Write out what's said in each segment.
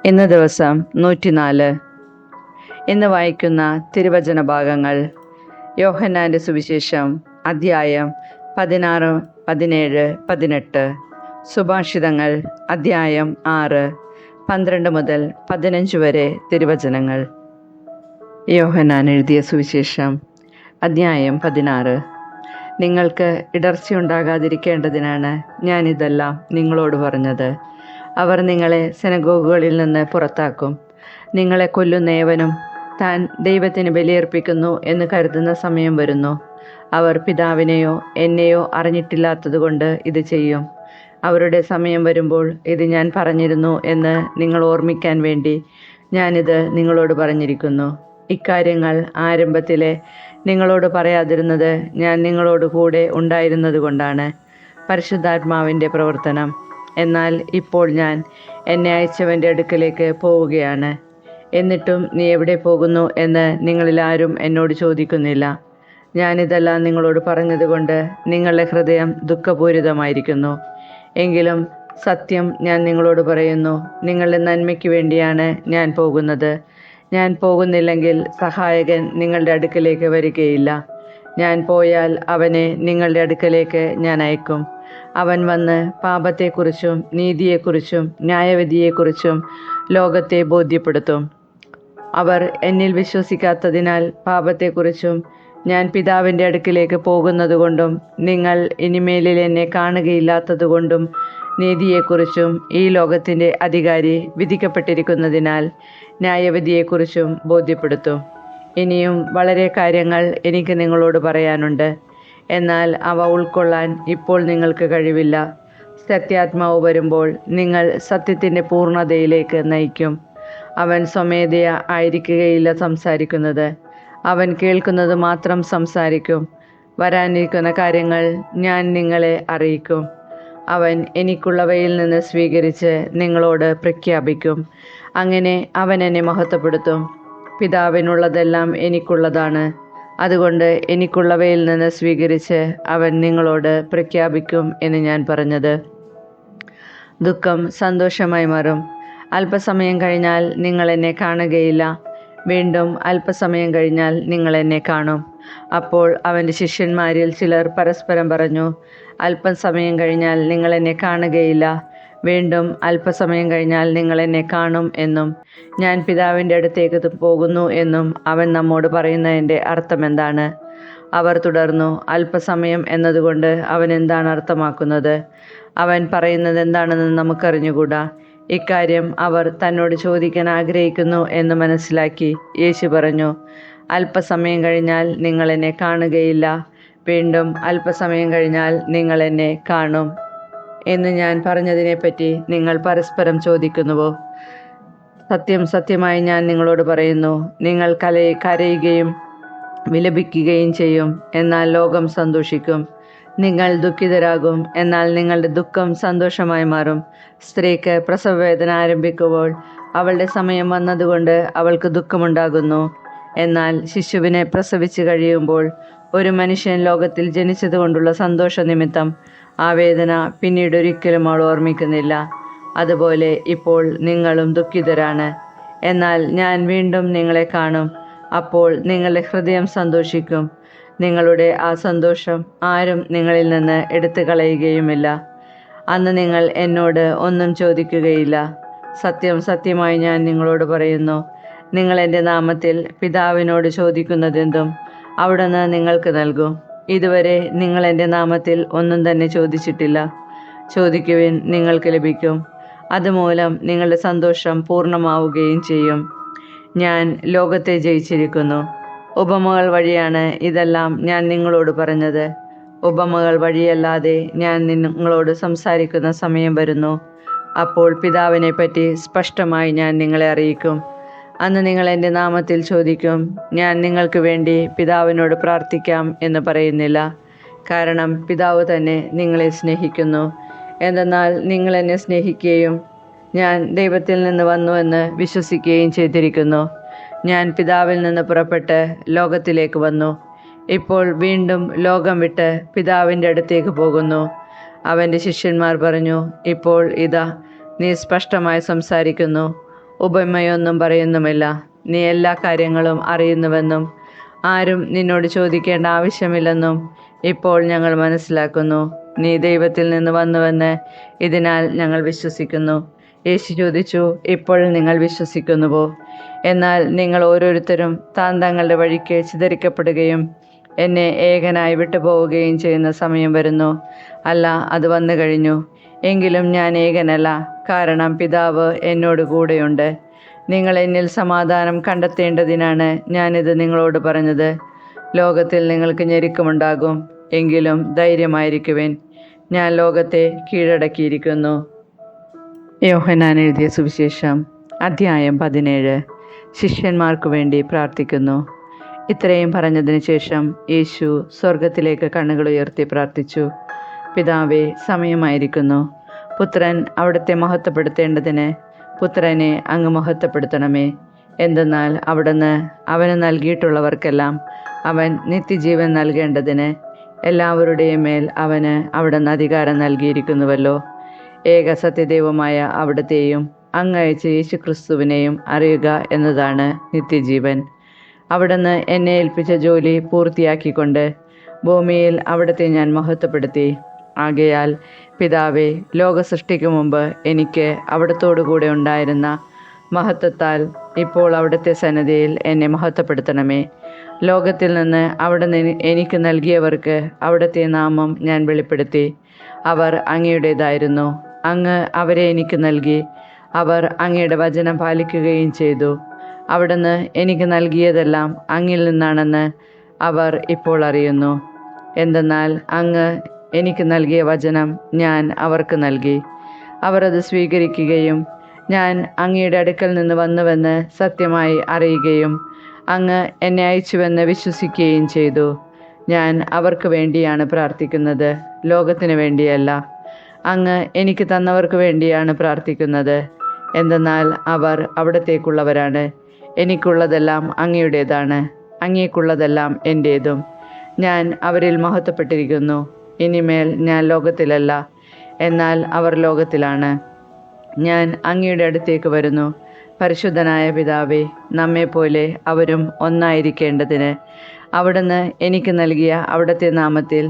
ഇന്ന് ദിവസം 104. ഇന്ന് വായിക്കുന്ന തിരുവചന ഭാഗങ്ങൾ: യോഹന്നാൻ്റെ സുവിശേഷം അദ്ധ്യായം 16, 17, 18. സുഭാഷിതങ്ങൾ അദ്ധ്യായം 6, 12 മുതൽ 15 വരെ തിരുവചനങ്ങൾ. യോഹന്നാൻ എഴുതിയ സുവിശേഷം അദ്ധ്യായം 16. നിങ്ങൾക്ക് ഇടർച്ചയുണ്ടാകാതിരിക്കേണ്ടതിനാണ് ഞാനിതെല്ലാം നിങ്ങളോട് പറഞ്ഞത്. അവർ നിങ്ങളെ സിനഗോഗുകളിൽ നിന്ന് പുറത്താക്കും. നിങ്ങളെ കൊല്ലുന്ന ഏവനും താൻ ദൈവത്തിന് ബലിയർപ്പിക്കുന്നു എന്ന് കരുതുന്ന സമയം വരുന്നു. അവർ പിതാവിനെയോ എന്നെയോ അറിഞ്ഞിട്ടില്ലാത്തതുകൊണ്ട് ഇത് ചെയ്യും. അവരുടെ സമയം വരുമ്പോൾ ഇത് ഞാൻ പറഞ്ഞിരുന്നു എന്ന് നിങ്ങൾ ഓർമ്മിക്കാൻ വേണ്ടി ഞാനിത് നിങ്ങളോട് പറഞ്ഞിരിക്കുന്നു. ഇക്കാര്യങ്ങൾ ആരംഭത്തിലെ നിങ്ങളോട് പറയാതിരുന്നത് ഞാൻ നിങ്ങളോട് കൂടെ ഉണ്ടായിരുന്നത് കൊണ്ടാണ്. പരിശുദ്ധാത്മാവിൻ്റെ പ്രവർത്തനം. എന്നാൽ ഇപ്പോൾ ഞാൻ എന്നെ അയച്ചവൻ്റെ അടുക്കലേക്ക് പോവുകയാണ്. എന്നിട്ടും നീ എവിടെ പോകുന്നു എന്ന് നിങ്ങളിൽ ആരും എന്നോട് ചോദിക്കുന്നില്ല. ഞാനിതെല്ലാം നിങ്ങളോട് പറഞ്ഞതുകൊണ്ട് നിങ്ങളുടെ ഹൃദയം ദുഃഖപൂരിതമായിരിക്കുന്നു. എങ്കിലും സത്യം ഞാൻ നിങ്ങളോട് പറയുന്നു, നിങ്ങളുടെ നന്മയ്ക്ക് വേണ്ടിയാണ് ഞാൻ പോകുന്നത്. ഞാൻ പോകുന്നില്ലെങ്കിൽ സഹായകൻ നിങ്ങളുടെ അടുക്കലേക്ക് വരികയില്ല. ഞാൻ പോയാൽ അവനെ നിങ്ങളുടെ അടുക്കലേക്ക് ഞാൻ അയക്കും. അവൻ വന്ന് പാപത്തെക്കുറിച്ചും നീതിയെക്കുറിച്ചും ന്യായവിധിയെക്കുറിച്ചും ലോകത്തെ ബോധ്യപ്പെടുത്തും. അവർ എന്നിൽ വിശ്വസിക്കാത്തതിനാൽ പാപത്തെക്കുറിച്ചും ഞാൻ പിതാവിൻ്റെ അടുക്കിലേക്ക് പോകുന്നതുകൊണ്ടും നിങ്ങൾ ഇനിമേലിൽ എന്നെ കാണുകയില്ലാത്തതുകൊണ്ടും നീതിയെക്കുറിച്ചും ഈ ലോകത്തിൻ്റെ അധികാരി വിധിക്കപ്പെട്ടിരിക്കുന്നതിനാൽ ന്യായവിധിയെക്കുറിച്ചും ബോധ്യപ്പെടുത്തും. ഇനിയും വളരെ കാര്യങ്ങൾ എനിക്ക് നിങ്ങളോട് പറയാനുണ്ട്, എന്നാൽ അവ ഉൾക്കൊള്ളാൻ ഇപ്പോൾ നിങ്ങൾക്ക് കഴിവില്ല. സത്യാത്മാവ് വരുമ്പോൾ നിങ്ങൾ സത്യത്തിൻ്റെ പൂർണ്ണതയിലേക്ക് നയിക്കും. അവൻ സ്വമേധയാ ആയിരിക്കുകയില്ല സംസാരിക്കുന്നത്, അവൻ കേൾക്കുന്നത് മാത്രം സംസാരിക്കും. വരാനിരിക്കുന്ന കാര്യങ്ങൾ ഞാൻ നിങ്ങളെ അറിയിക്കും. അവൻ എനിക്കുള്ളവയിൽ നിന്ന് സ്വീകരിച്ച് നിങ്ങളോട് പ്രഖ്യാപിക്കും. അങ്ങനെ അവൻ എന്നെ മഹത്വപ്പെടുത്തും. പിതാവിനുള്ളതെല്ലാം എനിക്കുള്ളതാണ്. അതുകൊണ്ട് എനിക്കുള്ളവയിൽ നിന്ന് സ്വീകരിച്ച് അവൻ നിങ്ങളോട് പ്രഖ്യാപിക്കും എന്ന് ഞാൻ പറഞ്ഞത്. ദുഃഖം സന്തോഷമായി മാറും. അല്പസമയം കഴിഞ്ഞാൽ നിങ്ങൾ എന്നെ കാണുകയില്ല. വീണ്ടും അല്പസമയം കഴിഞ്ഞാൽ നിങ്ങൾ എന്നെ കാണും. അപ്പോൾ അവൻ്റെ ശിഷ്യന്മാരിൽ ചിലർ പരസ്പരം പറഞ്ഞു, അല്പസമയം കഴിഞ്ഞാൽ നിങ്ങൾ എന്നെ കാണുകയില്ല, വീണ്ടും അല്പസമയം കഴിഞ്ഞാൽ നിങ്ങൾ എന്നെ കാണും എന്നും ഞാൻ പിതാവിൻ്റെ അടുത്തേക്ക് പോകുന്നു എന്നും അവൻ നമ്മോട് പറയുന്നതിൻ്റെ അർത്ഥമെന്താണ്? അവർ തുടർന്നു, അല്പസമയം എന്നതുകൊണ്ട് അവൻ എന്താണ് അർത്ഥമാക്കുന്നത്? അവൻ പറയുന്നത് എന്താണെന്ന് നമുക്കറിഞ്ഞുകൂടാ. ഇക്കാര്യം അവർ തന്നോട് ചോദിക്കാൻ ആഗ്രഹിക്കുന്നു എന്ന് മനസ്സിലാക്കി യേശു പറഞ്ഞു, അല്പസമയം കഴിഞ്ഞാൽ നിങ്ങൾ എന്നെ കാണുകയില്ല, വീണ്ടും അല്പസമയം കഴിഞ്ഞാൽ നിങ്ങൾ എന്നെ കാണും എന്ന് ഞാൻ പറഞ്ഞതിനെപ്പറ്റി നിങ്ങൾ പരസ്പരം ചോദിക്കുന്നുവോ? സത്യം സത്യമായി ഞാൻ നിങ്ങളോട് പറയുന്നു, നിങ്ങൾ കരയുകയും വിലപിക്കുകയും ചെയ്യും, എന്നാൽ ലോകം സന്തോഷിക്കും. നിങ്ങൾ ദുഃഖിതരാകും, എന്നാൽ നിങ്ങളുടെ ദുഃഖം സന്തോഷമായി മാറും. സ്ത്രീക്ക് പ്രസവവേദന ആരംഭിക്കുമ്പോൾ അവളുടെ സമയം വന്നതുകൊണ്ട് അവൾക്ക് ദുഃഖമുണ്ടാകുന്നു. എന്നാൽ ശിശുവിനെ പ്രസവിച്ചു കഴിയുമ്പോൾ ഒരു മനുഷ്യൻ ലോകത്തിൽ ജനിച്ചതുകൊണ്ടുള്ള സന്തോഷ നിമിത്തം ആ വേദന പിന്നീട് ഒരിക്കലും അവൾ ഓർമ്മിക്കുന്നില്ല. അതുപോലെ ഇപ്പോൾ നിങ്ങളും ദുഃഖിതരാണ്, എന്നാൽ ഞാൻ വീണ്ടും നിങ്ങളെ കാണും. അപ്പോൾ നിങ്ങളുടെ ഹൃദയം സന്തോഷിക്കും. നിങ്ങളുടെ ആ സന്തോഷം ആരും നിങ്ങളിൽ നിന്ന് എടുത്തു കളയുകയുമില്ല. അന്ന് നിങ്ങൾ എന്നോട് ഒന്നും ചോദിക്കുകയില്ല. സത്യം സത്യമായി ഞാൻ നിങ്ങളോട് പറയുന്നു, നിങ്ങൾ എൻ്റെ നാമത്തിൽ പിതാവിനോട് ചോദിക്കുന്നതെന്തും അവിടുന്ന് നിങ്ങൾക്ക് നൽകും. ഇതുവരെ നിങ്ങൾ എൻ്റെ നാമത്തിൽ ഒന്നും തന്നെ ചോദിച്ചിട്ടില്ല. ചോദിക്കുവിൻ, നിങ്ങൾക്ക് ലഭിക്കും. അതുമൂലം നിങ്ങളുടെ സന്തോഷം പൂർണ്ണമാവുകയും ചെയ്യും. ഞാൻ ലോകത്തെ ജയിച്ചിരിക്കുന്നു. ഉപമകൾ വഴിയാണ് ഇതെല്ലാം ഞാൻ നിങ്ങളോട് പറഞ്ഞത്. ഉപമകൾ വഴിയല്ലാതെ ഞാൻ നിങ്ങളോട് സംസാരിക്കുന്ന സമയം വരുന്നു. അപ്പോൾ പിതാവിനെ പറ്റി സ്പഷ്ടമായി ഞാൻ നിങ്ങളെ അറിയിക്കും. അന്ന് നിങ്ങൾ എൻ്റെ നാമത്തിൽ ചോദിക്കും. ഞാൻ നിങ്ങൾക്ക് വേണ്ടി പിതാവിനോട് പ്രാർത്ഥിക്കാം എന്ന് പറയുന്നില്ല, കാരണം പിതാവ് തന്നെ നിങ്ങളെ സ്നേഹിക്കുന്നു. എന്തെന്നാൽ നിങ്ങൾ എന്നെ സ്നേഹിക്കുകയും ഞാൻ ദൈവത്തിൽ നിന്ന് വന്നുവെന്ന് വിശ്വസിക്കുകയും ചെയ്തിരിക്കുന്നു. ഞാൻ പിതാവിൽ നിന്ന് പുറപ്പെട്ട് ലോകത്തിലേക്ക് വന്നു. ഇപ്പോൾ വീണ്ടും ലോകം വിട്ട് പിതാവിൻ്റെ അടുത്തേക്ക് പോകുന്നു. അവൻ്റെ ശിഷ്യന്മാർ പറഞ്ഞു, ഇപ്പോൾ ഇതാ നീ സ്പഷ്ടമായി സംസാരിക്കുന്നു. ഉപമയൊന്നും പറയുന്നുമില്ല. നീ എല്ലാ കാര്യങ്ങളും അറിയുന്നുവെന്നും ആരും നിന്നോട് ചോദിക്കേണ്ട ആവശ്യമില്ലെന്നും ഇപ്പോൾ ഞങ്ങൾ മനസ്സിലാക്കുന്നു. നീ ദൈവത്തിൽ നിന്ന് വന്നുവെന്ന് ഇതിനാൽ ഞങ്ങൾ വിശ്വസിക്കുന്നു. യേശു ചോദിച്ചു, ഇപ്പോൾ നിങ്ങൾ വിശ്വസിക്കുന്നുവോ? എന്നാൽ നിങ്ങൾ ഓരോരുത്തരും തങ്ങളുടെ വഴിക്ക് ചിതറിക്കപ്പെടുകയും എന്നെ ഏകനായി വിട്ടുപോവുകയും ചെയ്യുന്ന സമയം വരുന്നു. അല്ല, അത് വന്നു കഴിഞ്ഞു. എങ്കിലും ഞാൻ ഏകനല്ല, കാരണം പിതാവ് എന്നോട് കൂടെയുണ്ട്. നിങ്ങൾ എന്നിൽ സമാധാനം കണ്ടെത്തേണ്ടതിനാണ് ഞാനിത് നിങ്ങളോട് പറഞ്ഞത്. ലോകത്തിൽ നിങ്ങൾക്ക് ഞെരുക്കമുണ്ടാകും, എങ്കിലും ധൈര്യമായിരിക്കുവിൻ, ഞാൻ ലോകത്തെ കീഴടക്കിയിരിക്കുന്നു. യോഹന്നാൻ എഴുതിയ സുവിശേഷം അധ്യായം 17. ശിഷ്യന്മാർക്കു വേണ്ടി പ്രാർത്ഥിക്കുന്നു. ഇത്രയും പറഞ്ഞതിന് ശേഷം യേശു സ്വർഗത്തിലേക്ക് കണ്ണുകളുയർത്തി പ്രാർത്ഥിച്ചു. പിതാവേ, സമയമായിരിക്കുന്നു. പുത്രൻ അവിടുത്തെ മഹത്വപ്പെടുത്തേണ്ടതിന് പുത്രനെ അങ്ങ് മഹത്വപ്പെടുത്തണമേ. എന്തെന്നാൽ അവിടുന്ന് അവന് നൽകിയിട്ടുള്ളവർക്കെല്ലാം അവൻ നിത്യജീവൻ നൽകേണ്ടതിന് എല്ലാവരുടെയും മേൽ അവന് അവിടുന്ന് അധികാരം നൽകിയിരിക്കുന്നുവല്ലോ. ഏക സത്യദൈവമായ അവിടുത്തെയും അങ്ങയച്ച യേശുക്രിസ്തുവിനെയും അറിയുക എന്നതാണ് നിത്യജീവൻ. അവിടുന്ന് എന്നെ ഏൽപ്പിച്ച ജോലി പൂർത്തിയാക്കിക്കൊണ്ട് ഭൂമിയിൽ അവിടുത്തെ ഞാൻ മഹത്വപ്പെടുത്തി. ആകയാൽ പിതാവേ, ലോകസൃഷ്ടിക്കു മുമ്പ് എനിക്ക് അവിടുത്തോടു കൂടെ ഉണ്ടായിരുന്ന മഹത്വത്താൽ ഇപ്പോൾ അവിടുത്തെ സന്നിധിയിൽ എന്നെ മഹത്വപ്പെടുത്തണമേ. ലോകത്തിൽ നിന്ന് അവിടുന്ന് എനിക്ക് നൽകിയവർക്ക് അവിടുത്തെ നാമം ഞാൻ വെളിപ്പെടുത്തി. അവർ അങ്ങയുടേതായിരുന്നു. അങ്ങ് അവരെ എനിക്ക് നൽകി. അവർ അങ്ങയുടെ വചനം പാലിക്കുകയും ചെയ്തു. അവിടുന്ന് എനിക്ക് നൽകിയതെല്ലാം അങ്ങിൽ നിന്നാണെന്ന് അവർ ഇപ്പോൾ അറിയുന്നു. എന്തെന്നാൽ അങ്ങ് എനിക്ക് നൽകിയ വചനം ഞാൻ അവർക്ക് നൽകി. അവർ അത് സ്വീകരിക്കുകയും ഞാൻ അങ്ങയുടെ അടുക്കൽ നിന്ന് വന്നുവെന്ന് സത്യമായി അറിയുകയും അങ്ങ് എന്നെ അയച്ചുവെന്ന് വിശ്വസിക്കുകയും ചെയ്തു. ഞാൻ അവർക്ക് വേണ്ടിയാണ് പ്രാർത്ഥിക്കുന്നത്, ലോകത്തിന് വേണ്ടിയല്ല. അങ്ങ് എനിക്ക് തന്നവർക്ക് വേണ്ടിയാണ് പ്രാർത്ഥിക്കുന്നത്. എന്തെന്നാൽ അവർ അവിടത്തേക്കുള്ളവരാണ്. എനിക്കുള്ളതെല്ലാം അങ്ങയുടേതാണ്, അങ്ങേക്കുള്ളതെല്ലാം എൻ്റേതും. ഞാൻ അവരിൽ മഹത്വപ്പെട്ടിരിക്കുന്നു. ഇനിമേൽ ഞാൻ ലോകത്തിലല്ല, എന്നാൽ അവർ ലോകത്തിലാണ്. ഞാൻ അങ്ങയുടെ അടുത്തേക്ക് വരുന്നു. പരിശുദ്ധനായ പിതാവേ, നമ്മെപ്പോലെ അവരും ഒന്നായിരിക്കേണ്ടതിന് അവിടുന്ന് എനിക്ക് നൽകിയ അവിടുത്തെ നാമത്തിൽ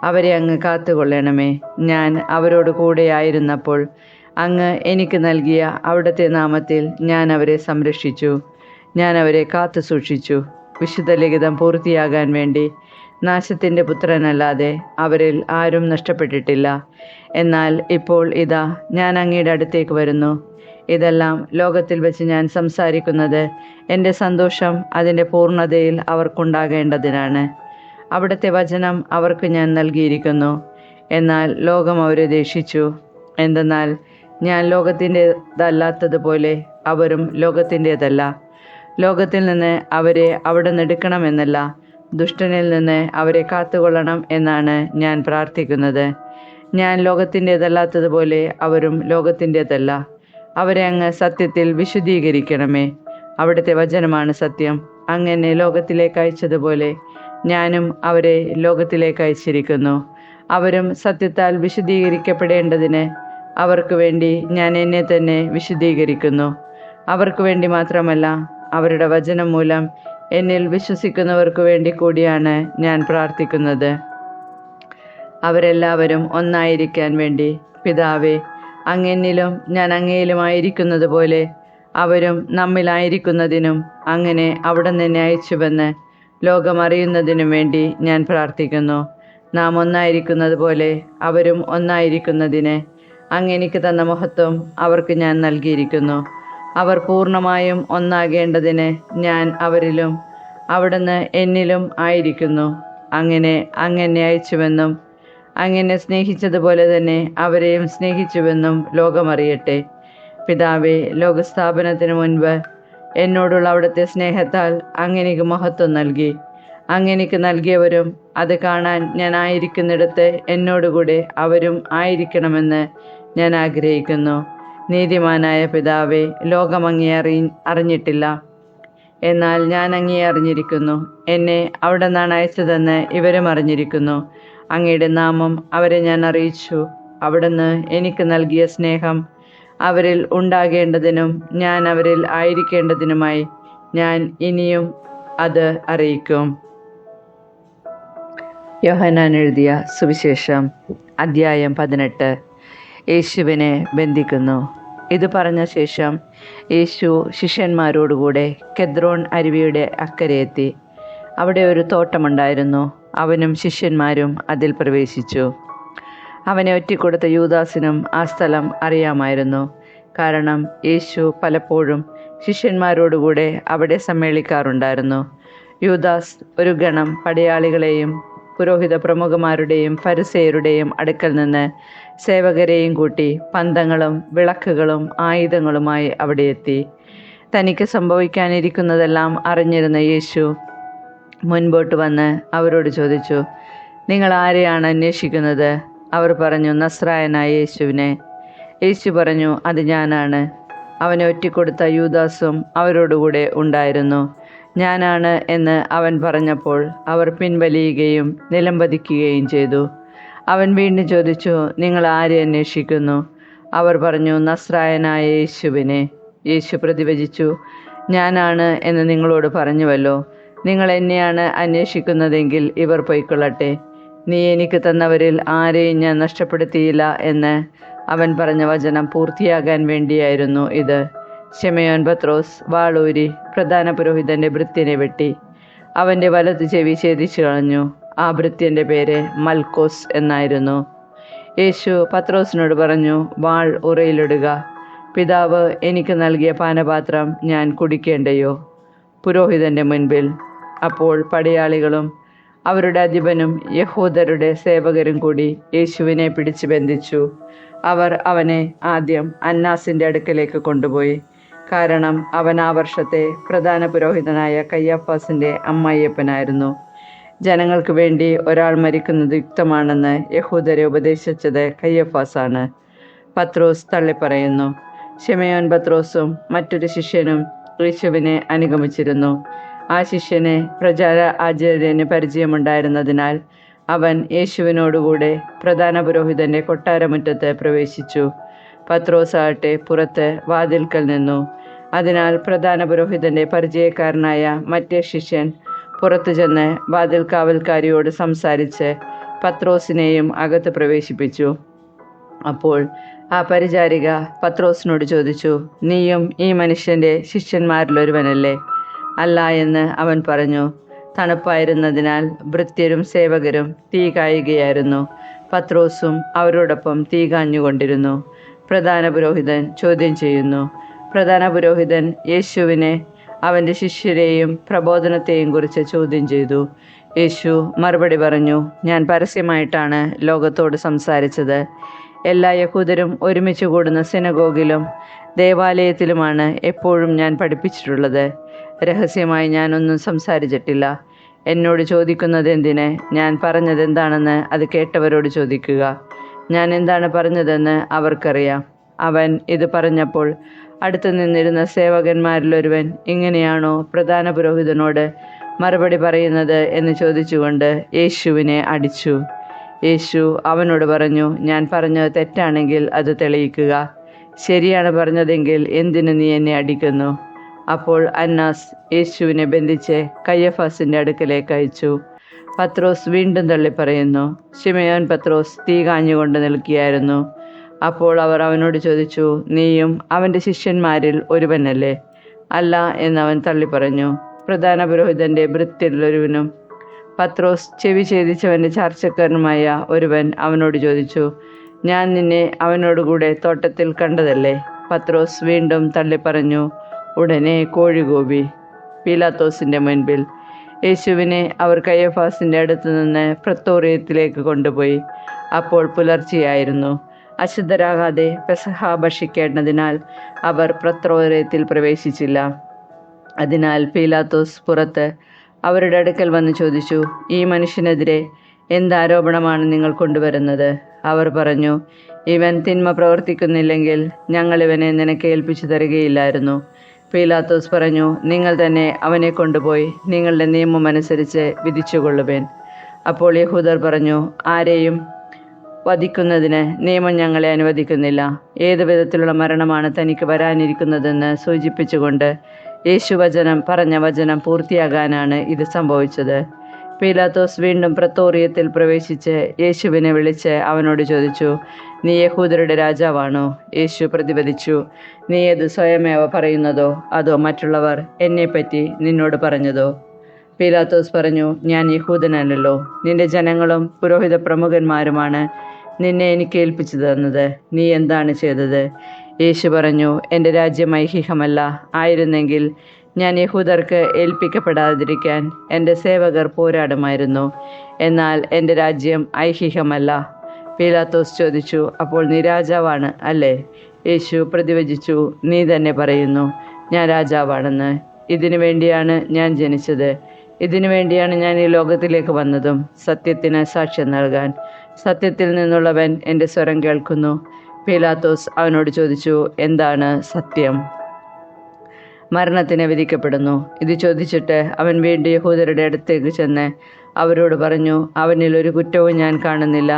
അവരെ അങ്ങ് കാത്തുകൊള്ളണമേ. ഞാൻ അവരോട് കൂടെയായിരുന്നപ്പോൾ അങ്ങ് എനിക്ക് നൽകിയ അവിടുത്തെ നാമത്തിൽ ഞാൻ അവരെ സംരക്ഷിച്ചു. ഞാൻ അവരെ കാത്തു സൂക്ഷിച്ചു. വിശുദ്ധ ലിഖിതം പൂർത്തിയാകാൻ വേണ്ടി നാശത്തിൻ്റെ പുത്രനല്ലാതെ അവരിൽ ആരും നഷ്ടപ്പെട്ടിട്ടില്ല. എന്നാൽ ഇപ്പോൾ ഇതാ, ഞാൻ അങ്ങയുടെ അടുത്തേക്ക് വരുന്നു. ഇതെല്ലാം ലോകത്തിൽ വെച്ച് ഞാൻ സംസാരിക്കുന്നത് എൻ്റെ സന്തോഷം അതിൻ്റെ പൂർണ്ണതയിൽ അവർക്കുണ്ടാകേണ്ടതിനാണ്. അവിടുത്തെ വചനം അവർക്ക് ഞാൻ നൽകിയിരിക്കുന്നു. എന്നാൽ ലോകം അവരെ ദേഷിച്ചു. എന്തെന്നാൽ ഞാൻ ലോകത്തിൻ്റേതല്ലാത്തതുപോലെ അവരും ലോകത്തിൻ്റേതല്ല. ലോകത്തിൽ നിന്ന് അവരെ അവിടെ എടുക്കണമെന്നല്ല, ദുഷ്ടനിൽ നിന്ന് അവരെ കാത്തുകൊള്ളണം എന്നാണ് ഞാൻ പ്രാർത്ഥിക്കുന്നത്. ഞാൻ ലോകത്തിൻ്റേതല്ലാത്തതുപോലെ അവരും ലോകത്തിൻ്റേതല്ല. അവരെ അങ്ങ് സത്യത്തിൽ വിശുദ്ധീകരിക്കണമേ. അവിടുത്തെ വചനമാണ് സത്യം. അങ്ങ് എന്നെ ലോകത്തിലേക്ക് അയച്ചതുപോലെ ഞാനും അവരെ ലോകത്തിലേക്ക് അയച്ചിരിക്കുന്നു. അവരും സത്യത്താൽ വിശുദ്ധീകരിക്കപ്പെടേണ്ടതിന് അവർക്ക് വേണ്ടി ഞാൻ എന്നെ തന്നെ വിശുദ്ധീകരിക്കുന്നു. അവർക്ക് വേണ്ടി മാത്രമല്ല, അവരുടെ വചനം മൂലം എന്നിൽ വിശ്വസിക്കുന്നവർക്ക് വേണ്ടി കൂടിയാണ് ഞാൻ പ്രാർത്ഥിക്കുന്നത്. അവരെല്ലാവരും ഒന്നായിരിക്കാൻ വേണ്ടി. പിതാവേ, അങ്ങെന്നിലും ഞാൻ അങ്ങയിലുമായിരിക്കുന്നത് പോലെ അവരും നമ്മിലായിരിക്കുന്നതിനും അങ്ങനെ അവിടുന്ന് എന്നെ അയച്ചുവെന്ന് ലോകം അറിയുന്നതിനും വേണ്ടി ഞാൻ പ്രാർത്ഥിക്കുന്നു. നാം ഒന്നായിരിക്കുന്നത് പോലെ അവരും ഒന്നായിരിക്കുന്നതിന് അങ്ങ് എനിക്ക് തന്ന മഹത്വം അവർക്ക് ഞാൻ നൽകിയിരിക്കുന്നു. അവർ പൂർണ്ണമായും ഒന്നാകേണ്ടതിന് ഞാൻ അവരിലും അവിടുന്ന് എന്നിലും ആയിരിക്കുന്നു. അങ്ങനെ അങ്ങെന്നെ അയച്ചുവെന്നും അങ്ങനെ സ്നേഹിച്ചതുപോലെ തന്നെ അവരെയും സ്നേഹിച്ചുവെന്നും ലോകമറിയട്ടെ. പിതാവേ, ലോകസ്ഥാപനത്തിന് മുൻപ് എന്നോടുള്ള അവിടുത്തെ സ്നേഹത്താൽ അങ്ങെനിക്ക് മഹത്വം നൽകി. അങ്ങെനിക്ക് നൽകിയവരും അത് കാണാൻ ഞാൻ ആയിരിക്കുന്നിടത്ത് എന്നോടുകൂടെ അവരും ആയിരിക്കണമെന്ന് ഞാൻ ആഗ്രഹിക്കുന്നു. നീതിമാനായ പിതാവേ, ലോകം അങ്ങേ അറിഞ്ഞിട്ടില്ല, എന്നാൽ ഞാൻ അങ്ങേ അറിഞ്ഞിരിക്കുന്നു. എന്നെ അവിടെ നിന്നാണ് അയച്ചതെന്ന് ഇവരും അറിഞ്ഞിരിക്കുന്നു. അങ്ങയുടെ നാമം അവരെ ഞാൻ അറിയിച്ചു. അവിടുന്ന് എനിക്ക് നൽകിയ സ്നേഹം അവരിൽ ഉണ്ടാകേണ്ടതിനും ഞാൻ അവരിൽ ആയിരിക്കേണ്ടതിനുമായി ഞാൻ ഇനിയും അത് അറിയിക്കും. യോഹന്നാൻ എഴുതിയ സുവിശേഷം അദ്ധ്യായം 18. യേശുവിനെ ബന്ധിക്കുന്നു. ഇത് പറഞ്ഞ ശേഷം യേശു ശിഷ്യന്മാരോടുകൂടെ കെദ്രോൺ അരുവിയുടെ അക്കരെ എത്തി. അവിടെ ഒരു തോട്ടമുണ്ടായിരുന്നു. അവനും ശിഷ്യന്മാരും അതിൽ പ്രവേശിച്ചു. അവനെ ഒറ്റിക്കൊടുത്ത യൂദാസിനും ആ സ്ഥലം അറിയാമായിരുന്നു. കാരണം യേശു പലപ്പോഴും ശിഷ്യന്മാരോടുകൂടെ അവിടെ സമ്മേളിക്കാറുണ്ടായിരുന്നു. യൂദാസ് ഒരു ഗണം പടയാളികളെയും പുരോഹിത പ്രമുഖന്മാരുടെയും ഫരിസേയരുടെയും അടുക്കൽ നിന്ന് സേവകരെയും കൂട്ടി പന്തങ്ങളും വിളക്കുകളും ആയുധങ്ങളുമായി അവിടെ എത്തി. തനിക്ക് സംഭവിക്കാനിരിക്കുന്നതെല്ലാം അറിഞ്ഞിരുന്ന യേശു മുൻപോട്ട് വന്ന് അവരോട് ചോദിച്ചു, നിങ്ങൾ ആരെയാണ് അന്വേഷിക്കുന്നത്? അവർ പറഞ്ഞു, നസ്രായനായ യേശുവിനെ. യേശു പറഞ്ഞു, അത് ഞാനാണ്. അവനെ ഒറ്റിക്കൊടുത്ത യൂദാസും അവരോടുകൂടെ ഉണ്ടായിരുന്നു. ഞാനാണ് എന്ന് അവൻ പറഞ്ഞപ്പോൾ അവർ പിൻവലിയുകയും നിലംപതിക്കുകയും ചെയ്തു. അവൻ വീണ്ടും ചോദിച്ചു, നിങ്ങൾ ആരെ അന്വേഷിക്കുന്നു? അവർ പറഞ്ഞു, നസ്രായനായ യേശുവിനെ. യേശു പ്രതിവചിച്ചു, ഞാനാണ് എന്ന് നിങ്ങളോട് പറഞ്ഞുവല്ലോ. നിങ്ങൾ എന്നെയാണ് അന്വേഷിക്കുന്നതെങ്കിൽ ഇവർ പൊയ്ക്കൊള്ളട്ടെ. നീ എനിക്ക് തന്നവരിൽ ആരെയും ഞാൻ നഷ്ടപ്പെടുത്തിയില്ല എന്ന് അവൻ പറഞ്ഞ വചനം പൂർത്തിയാകാൻ വേണ്ടിയായിരുന്നു ഇത്. ശിമയോൻ പത്രോസ് വാളൂരി പ്രധാന പുരോഹിതന്റെ ഭൃത്യനെ വെട്ടി അവൻ്റെ വലത് ചെവി ഛേദിച്ചു കളഞ്ഞു. ആ ഭൃത്യന്റെ പേര് മൽക്കോസ് എന്നായിരുന്നു. യേശു പത്രോസിനോട് പറഞ്ഞു, വാൾ ഉറയിലിടുക. പിതാവ് എനിക്ക് നൽകിയ പാനപാത്രം ഞാൻ കുടിക്കേണ്ടയോ പുരോഹിതന്റെ മുൻപിൽ? അപ്പോൾ പടയാളികളും അവരുടെ അധിപനും യഹൂദരുടെ സേവകരും കൂടി യേശുവിനെ പിടിച്ചു ബന്ധിച്ചു. അവർ അവനെ ആദ്യം അന്നാസിൻ്റെ അടുക്കലേക്ക് കൊണ്ടുപോയി. കാരണം അവൻ ആ വർഷത്തെ പ്രധാന പുരോഹിതനായ കയ്യഫാസിൻ്റെ അമ്മായിയപ്പനായിരുന്നു. ജനങ്ങൾക്ക് വേണ്ടി ഒരാൾ മരിക്കുന്നത് യുക്തമാണെന്ന് യഹൂദരെ ഉപദേശിച്ചത് കയ്യഫാസാണ്. പത്രോസ് തള്ളിപ്പറയുന്നു. ശിമയോൻ പത്രോസും മറ്റൊരു ശിഷ്യനും യേശുവിനെ അനുഗമിച്ചിരുന്നു. ആ ശിഷ്യനെ പ്രചാര ആചാര്യന് പരിചയമുണ്ടായിരുന്നതിനാൽ അവൻ യേശുവിനോടുകൂടെ പ്രധാന പുരോഹിതന്റെ കൊട്ടാരമുറ്റത്ത് പ്രവേശിച്ചു. പത്രോസ് ആകട്ടെ പുറത്ത് വാതിൽക്കൽ നിന്നു. അതിനാൽ പ്രധാന പുരോഹിതന്റെ പരിചയക്കാരനായ മറ്റേ ശിഷ്യൻ പുറത്തു ചെന്ന് വാതിൽ കാവൽക്കാരിയോട് സംസാരിച്ച് പത്രോസിനെയും അകത്ത് പ്രവേശിപ്പിച്ചു. അപ്പോൾ ആ പരിചാരിക പത്രോസിനോട് ചോദിച്ചു, നീയും ഈ മനുഷ്യന്റെ ശിഷ്യന്മാരിലൊരുവനല്ലേ? അല്ല എന്ന് അവൻ പറഞ്ഞു. തണുപ്പായിരുന്നതിനാൽ ഭൃത്യരും സേവകരും തീ കായുകയായിരുന്നു. പത്രോസും അവരോടൊപ്പം തീ കാഞ്ഞുകൊണ്ടിരുന്നു. പ്രധാന പുരോഹിതൻ ചോദ്യം ചെയ്യുന്നു. പ്രധാന പുരോഹിതൻ യേശുവിനെ അവൻ്റെ ശിഷ്യരെയും പ്രബോധനത്തെയും കുറിച്ച് ചോദ്യം ചെയ്തു. യേശു മറുപടി പറഞ്ഞു, ഞാൻ പരസ്യമായിട്ടാണ് ലോകത്തോട് സംസാരിച്ചത്. എല്ലാ യഹൂദരും ഒരുമിച്ച് കൂടുന്ന സിനഗോഗിലും ദേവാലയത്തിലുമാണ് എപ്പോഴും ഞാൻ പഠിപ്പിച്ചിട്ടുള്ളത്. രഹസ്യമായി ഞാനൊന്നും സംസാരിച്ചിട്ടില്ല. എന്നോട് ചോദിക്കുന്നത് എന്തിന്? ഞാൻ പറഞ്ഞത് എന്താണെന്ന് അത് കേട്ടവരോട് ചോദിക്കുക. ഞാൻ എന്താണ് പറഞ്ഞതെന്ന് അവർക്കറിയാം. അവൻ ഇത് പറഞ്ഞപ്പോൾ അടുത്തു നിന്നിരുന്ന സേവകന്മാരിലൊരുവൻ, ഇങ്ങനെയാണോ പ്രധാന പുരോഹിതനോട് മറുപടി പറയുന്നത് എന്ന് ചോദിച്ചുകൊണ്ട് യേശുവിനെ അടിച്ചു. യേശു അവനോട് പറഞ്ഞു, ഞാൻ പറഞ്ഞത് തെറ്റാണെങ്കിൽ അത് തെളിയിക്കുക. ശരിയാണ് പറഞ്ഞതെങ്കിൽ എന്തിനു നീ എന്നെ അടിക്കുന്നു? അപ്പോൾ അന്നാസ് യേശുവിനെ ബന്ധിച്ച് കയ്യഫാസിൻ്റെ അടുക്കലേക്ക് അയച്ചു. പത്രോസ് വീണ്ടും തള്ളിപ്പറയുന്നു. ശിമയോൻ പത്രോസ് തീ കാഞ്ഞുകൊണ്ട് നിൽക്കുകയായിരുന്നു. അപ്പോൾ അവർ അവനോട് ചോദിച്ചു, നീയും അവൻ്റെ ശിഷ്യന്മാരിൽ ഒരുവനല്ലേ? അല്ല എന്നവൻ തള്ളിപ്പറഞ്ഞു. പ്രധാന പുരോഹിതന്റെ ഭൃത്യരിലൊരുവനും പത്രോസ് ചെവി ഛേദിച്ചവൻ്റെ ചാർച്ചക്കാരനുമായ ഒരുവൻ അവനോട് ചോദിച്ചു, ഞാൻ നിന്നെ അവനോടുകൂടെ തോട്ടത്തിൽ കണ്ടതല്ലേ? പത്രോസ് വീണ്ടും തള്ളിപ്പറഞ്ഞു. ഉടനെ കോഴി കൂവി. പീലാത്തോസിൻ്റെ മുൻപിൽ യേശുവിനെ അവർ കയ്യഫാസിൻ്റെ അടുത്ത് നിന്ന് പ്രത്തോറിയത്തിലേക്ക് കൊണ്ടുപോയി. അപ്പോൾ പുലർച്ചെയായിരുന്നു. അശുദ്ധരാകാതെ പെസഹ ഭക്ഷിക്കേണ്ടതിനാൽ അവർ പ്രത്തോറിയത്തിൽ പ്രവേശിച്ചില്ല. അതിനാൽ പീലാത്തോസ് പുറത്ത് അവരുടെ അടുക്കൽ വന്ന് ചോദിച്ചു, ഈ മനുഷ്യനെതിരെ എന്താരോപണമാണ് നിങ്ങൾ കൊണ്ടുവരുന്നത്? അവർ പറഞ്ഞു, ഇവൻ തിന്മ പ്രവർത്തിക്കുന്നില്ലെങ്കിൽ ഞങ്ങൾ ഇവനെ നിനക്ക് ഏൽപ്പിച്ചു തരികയില്ലായിരുന്നു. പീലാത്തോസ് പറഞ്ഞു, നിങ്ങൾ തന്നെ അവനെ കൊണ്ടുപോയി നിങ്ങളുടെ നിയമമനുസരിച്ച് വിധിച്ചുകൊള്ളുവേൻ. അപ്പോൾ യഹൂദർ പറഞ്ഞു, ആരെയും വധിക്കുന്നതിന് നിയമം ഞങ്ങളെ അനുവദിക്കുന്നില്ല. ഏതു വിധത്തിലുള്ള മരണമാണ് തനിക്ക് വരാനിരിക്കുന്നതെന്ന് സൂചിപ്പിച്ചുകൊണ്ട് യേശു പറഞ്ഞ വചനം പൂർത്തിയാകാനാണ് ഇത് സംഭവിച്ചത്. പീലാത്തോസ് വീണ്ടും പ്രത്തോറിയത്തിൽ പ്രവേശിച്ച് യേശുവിനെ വിളിച്ച് അവനോട് ചോദിച്ചു, നീ യഹൂദരുടെ രാജാവാണോ? യേശു പ്രതിപദിച്ചു, നീ അത് സ്വയമേവ പറയുന്നതോ അതോ മറ്റുള്ളവർ എന്നെപ്പറ്റി നിന്നോട് പറഞ്ഞതോ? പീലാത്തോസ് പറഞ്ഞു, ഞാൻ യഹൂദനല്ലല്ലോ. നിന്റെ ജനങ്ങളും പുരോഹിത പ്രമുഖന്മാരുമാണ് നിന്നെ എനിക്ക് ഏൽപ്പിച്ചു തന്നത്. നീ എന്താണ് ചെയ്തത്? യേശു പറഞ്ഞു, എൻ്റെ രാജ്യം ഐഹികമല്ല. ആയിരുന്നെങ്കിൽ ഞാൻ യഹൂദർക്ക് ഏൽപ്പിക്കപ്പെടാതിരിക്കാൻ എൻ്റെ സേവകർ പോരാടുമായിരുന്നു. എന്നാൽ എൻ്റെ രാജ്യം ഐഹികമല്ല. പീലാത്തോസ് ചോദിച്ചു, അപ്പോൾ നീ രാജാവാണ് അല്ലേ? യേശു പ്രതിവചിച്ചു, നീ തന്നെ പറയുന്നു ഞാൻ രാജാവാണെന്ന്. ഇതിനു വേണ്ടിയാണ് ഞാൻ ജനിച്ചത്. ഇതിനു വേണ്ടിയാണ് ഞാൻ ഈ ലോകത്തിലേക്ക് വന്നതും, സത്യത്തിന് സാക്ഷ്യം നൽകാൻ. സത്യത്തിൽ നിന്നുള്ളവൻ എൻ്റെ സ്വരം കേൾക്കുന്നു. പീലാത്തോസ് അവനോട് ചോദിച്ചു, എന്താണ് സത്യം? മരണത്തിന് വിധിക്കപ്പെടുന്നു. ഇത് ചോദിച്ചിട്ട് അവൻ വീണ്ടും യഹൂദരുടെ അടുത്തേക്ക് ചെന്ന് അവരോട് പറഞ്ഞു, അവനിൽ ഒരു കുറ്റവും ഞാൻ കാണുന്നില്ല.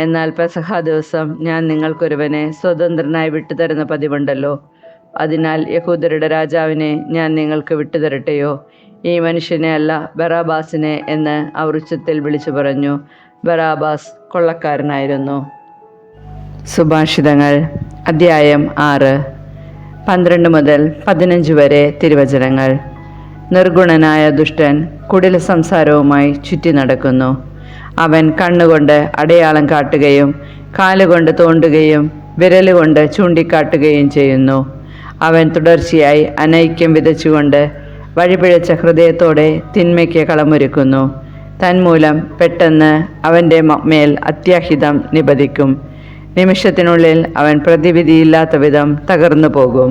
എന്നാൽ പെസഹ ദിവസം ഞാൻ നിങ്ങൾക്കൊരുവനെ സ്വതന്ത്രനായി വിട്ടുതരുന്ന പതിവുണ്ടല്ലോ. അതിനാൽ യഹൂദരുടെ രാജാവിനെ ഞാൻ നിങ്ങൾക്ക് വിട്ടുതരട്ടെയോ? ഈ മനുഷ്യനെ അല്ല, ബറാബാസിനെ എന്ന് അവർ ഉച്ചത്തിൽ വിളിച്ചു പറഞ്ഞു. ബറാബാസ് കൊള്ളക്കാരനായിരുന്നു. സുഭാഷിതങ്ങൾ അധ്യായം 6 12 മുതൽ 15 വരെ തിരുവചനങ്ങൾ. നിർഗുണനായ ദുഷ്ടൻ കുടില സംസാരവുമായി ചുറ്റി നടക്കുന്നു. അവൻ കണ്ണുകൊണ്ട് അടയാളം കാട്ടുകയും കാലുകൊണ്ട് തോണ്ടുകയും വിരലുകൊണ്ട് ചൂണ്ടിക്കാട്ടുകയും ചെയ്യുന്നു. അവൻ തുടർച്ചയായി അനൈക്യം വിതച്ചുകൊണ്ട് വഴിപിഴച്ച ഹൃദയത്തോടെ തിന്മയ്ക്ക് കളമൊരുക്കുന്നു. തന്മൂലം പെട്ടെന്ന് അവൻ്റെ മേൽ അത്യാഹിതം നിപതിക്കും. നിമിഷത്തിനുള്ളിൽ അവൻ പ്രതിവിധിയില്ലാത്ത വിധം തകർന്നു പോകും.